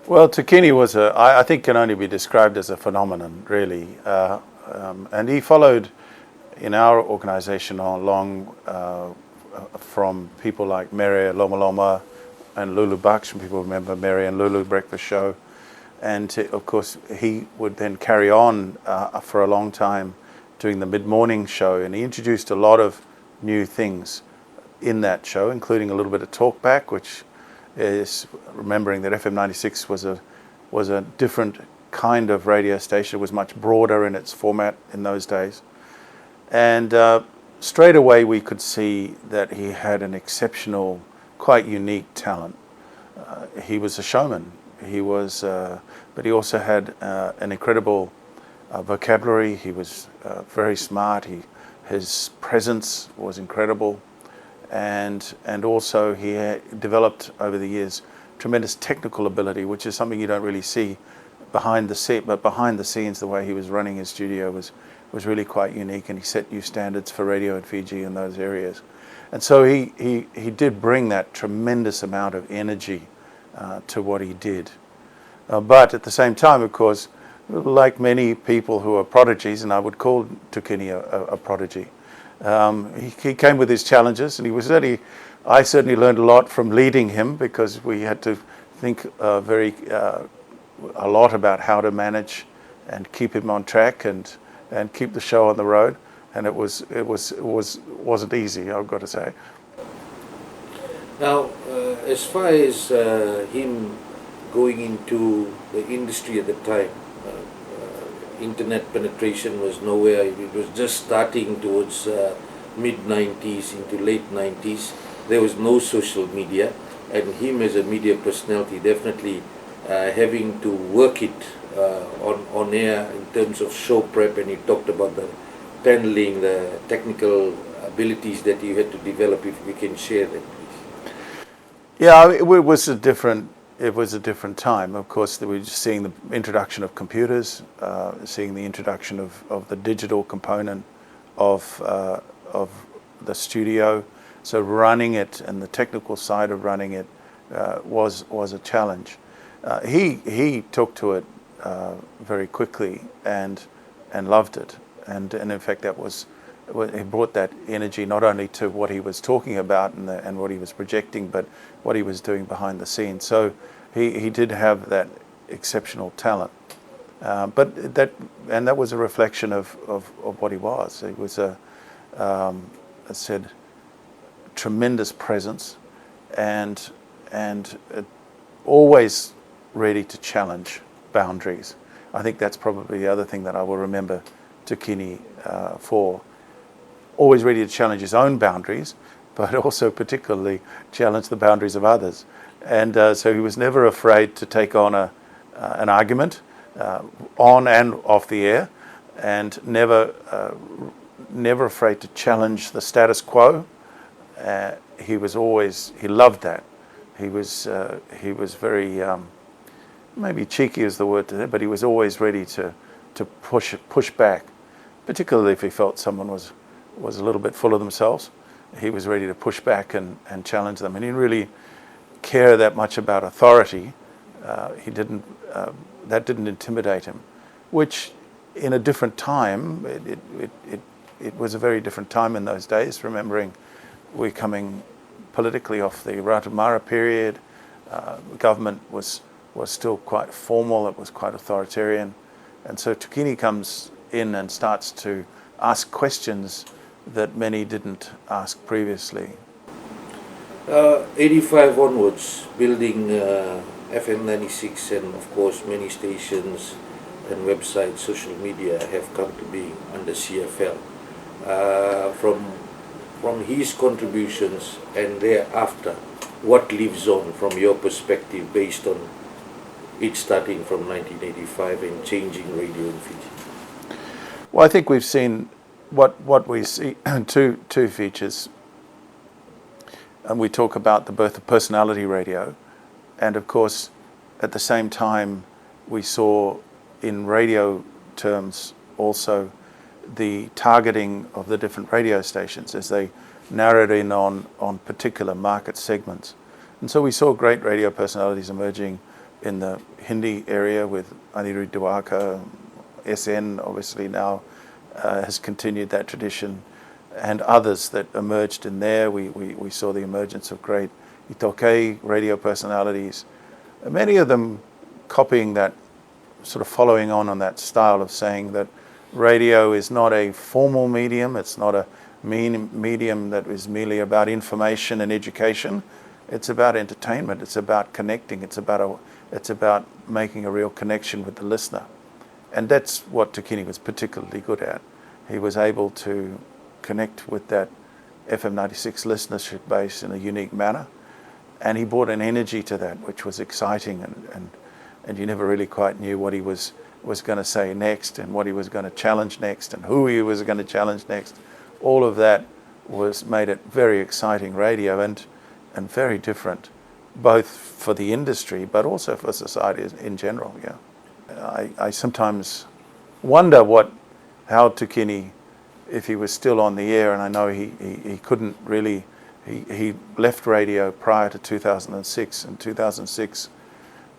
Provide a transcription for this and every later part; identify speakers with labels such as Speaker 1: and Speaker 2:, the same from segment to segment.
Speaker 1: Well, Tukini was I think can only be described as a phenomenon, really. And he followed in our organisation along from people like Mary Loma Loma and Lulu Bucks, and people remember Mary and Lulu Breakfast Show. And of course, he would then carry on for a long time doing the mid-morning show, and he introduced a lot of new things in that show, including a little bit of talkback, which is remembering that FM 96 was a different kind of radio station. It was much broader in its format in those days. And straight away we could see that he had an exceptional, quite unique talent. He was a showman. He was, but he also had an incredible vocabulary. He was very smart. His presence was incredible. And also he developed over the years tremendous technical ability, which is something you don't really see behind the scene. But behind the scenes, the way he was running his studio was really quite unique, and he set new standards for radio in Fiji in those areas. And so he did bring that tremendous amount of energy to what he did. But at the same time, of course, like many people who are prodigies, and I would call Tukini a prodigy, he came with his challenges, and I certainly learned a lot from leading him, because we had to think a lot about how to manage and keep him on track and keep the show on the road. And it wasn't easy, I've got to say.
Speaker 2: Now, as far as him going into the industry at the time, internet penetration was nowhere. It was just starting towards mid-90s into late 90s. There was no social media, and him as a media personality definitely having to work it on air in terms of show prep, and he talked about the paneling, the technical abilities that you had to develop. If we can share that, please.
Speaker 1: Yeah, it was a different time. Of course, we were seeing the introduction of computers, seeing the introduction of the digital component of the studio. So running it and the technical side of running it was a challenge. He took to it very quickly and loved it, and in fact he brought that energy not only to what he was talking about and what he was projecting, but what he was doing behind the scenes. So he did have that exceptional talent, but that was a reflection of what he was. He was I said, tremendous presence, and always ready to challenge boundaries. I think that's probably the other thing that I will remember Tukini for. Always ready to challenge his own boundaries, but also particularly challenge the boundaries of others. And so he was never afraid to take on an argument on and off the air, and never afraid to challenge the status quo. He loved that. He was very, maybe cheeky is the word to say, but he was always ready to push back, particularly if he felt someone was a little bit full of themselves. He was ready to push back and challenge them, and he didn't really care that much about authority. That didn't intimidate him, which in a different time, it was a very different time in those days, remembering we're coming politically off the Ratamara period. The government was still quite formal, it was quite authoritarian. And so Tukini comes in and starts to ask questions that many didn't ask previously.
Speaker 2: 85 onwards, building FM 96, and of course many stations and websites, social media have come to be under CFL. From his contributions and thereafter, what lives on from your perspective based on it starting from 1985 and changing radio in Fiji?
Speaker 1: Well, I think we've seen what we see, two features. And we talk about the birth of personality radio, and of course at the same time we saw in radio terms also the targeting of the different radio stations as they narrowed in on particular market segments. And so we saw great radio personalities emerging in the Hindi area with Anirudh Dwarka. SN obviously now has continued that tradition, and others that emerged in there. We saw the emergence of great Itoke radio personalities, many of them copying that, sort of following on that style of saying that radio is not a formal medium, it's not a medium that is merely about information and education. It's about entertainment, it's about connecting, it's about making a real connection with the listener. And that's what Tukini was particularly good at. He was able to connect with that FM 96 listenership base in a unique manner, and he brought an energy to that which was exciting, and you never really quite knew what he was going to say next, and what he was going to challenge next, and who he was going to challenge next. All of that made it very exciting radio, and very different, both for the industry but also for society in general. Yeah, I sometimes wonder how Tukini, if he was still on the air, and I know he couldn't really. He left radio prior to 2006, and 2006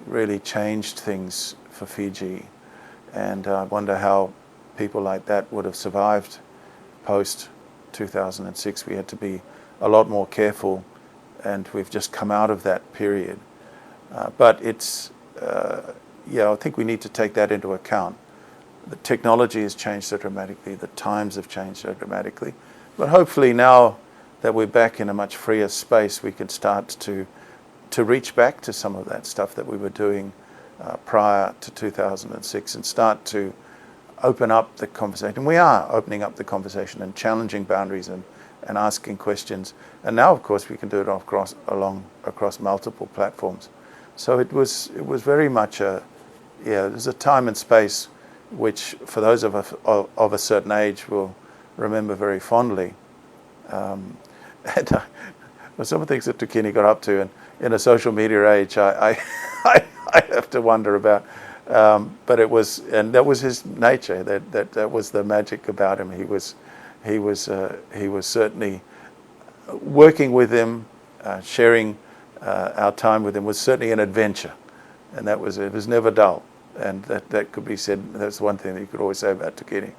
Speaker 1: really changed things for Fiji, and I wonder how people like that would have survived post 2006. We had to be a lot more careful, and we've just come out of that period. But it's, I think we need to take that into account. The technology has changed so dramatically, the times have changed so dramatically, but hopefully now that we're back in a much freer space, we can start to reach back to some of that stuff that we were doing prior to 2006 and start to open up the conversation. We are opening up the conversation and challenging boundaries and asking questions. And now, of course, we can do it across multiple platforms. So it was very much there's a time and space which, for those of us of a certain age, will remember very fondly. And some of the things that Tukini got up to, and in a social media age, I have to wonder about. But that was his nature. That was the magic about him. He was certainly working with him, sharing our time with him was certainly an adventure, and it was never dull. And that could be said. That's one thing that you could always say about Tukini.